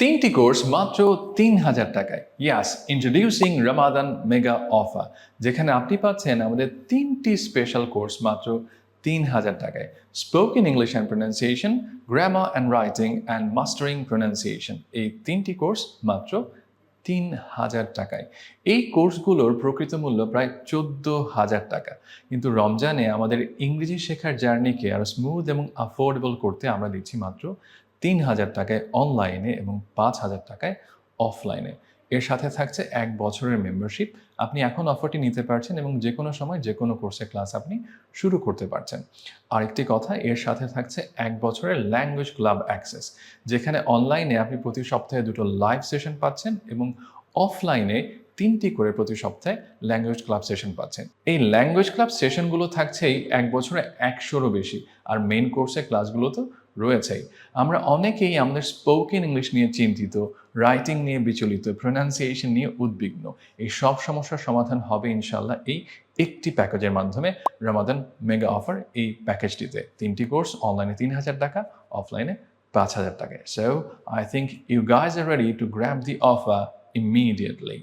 তিনটি কোর্স মাত্র ৩,০০০ টাকায়। ইয়াস, ইন্ট্রোডিউসিং রামাদান মেগা অফার, যেখানে আপনি পাচ্ছেন আমাদের ৩টি স্পেশাল কোর্স মাত্র ৩,০০০ টাকায়। Spoken English and pronunciation, grammar and writing and mastering pronunciation, এই ৩টি কোর্স মাত্র ৩,০০০ টাকায়। এই কোর্সগুলোর প্রকৃত মূল্য প্রায় ১৪,০০০ টাকা। কিন্তু রমজানে আমাদের ইংরেজি শেখার জার্নিকে আরও স্মুথ এবং অ্যাফোর্ডেবল করতে আমরা দিচ্ছি মাত্র ৩,০০০ টাকায় অনলাইনে এবং ৫,০০০ টাকায় অফলাইনে। এর সাথে থাকছে ১ বছরের মেম্বারশিপ। আপনি এখন অফারটি নিতে পারছেন এবং যেকোনো সময় যেকোনো কোর্সের ক্লাস আপনি শুরু করতে পারছেন। আরেকটি কথা, এর সাথে থাকছে ১ বছরের ল্যাঙ্গুয়েজ ক্লাব অ্যাক্সেস, যেখানে অনলাইনে আপনি প্রতি সপ্তাহে ২টো লাইভ সেশন পাচ্ছেন এবং অফলাইনে ৩টি করে প্রতি সপ্তাহে ল্যাঙ্গুয়েজ ক্লাব সেশন পাচ্ছেন। এই ল্যাঙ্গুয়েজ ক্লাব সেশনগুলো থাকছেই ১ বছরে ১০০রও বেশি, আর মেইন কোর্সের ক্লাসগুলো তো রয়েছেই। আমরা অনেকেই আমাদের স্পোকেন ইংলিশ নিয়ে চিন্তিত, রাইটিং নিয়ে বিচলিত, প্রোনাউন্সিয়েশন নিয়ে উদ্বিগ্ন। এই সব সমস্যার সমাধান হবে ইনশাআল্লাহ এই একটি প্যাকেজের মাধ্যমে, রমাদান মেগা অফার এই প্যাকেজটিতে। ৩টি কোর্স, অনলাইনে ৩,০০০ টাকা, অফলাইনে ৫,০০০ টাকায়। So I think you guys are ready to grab the offer immediately.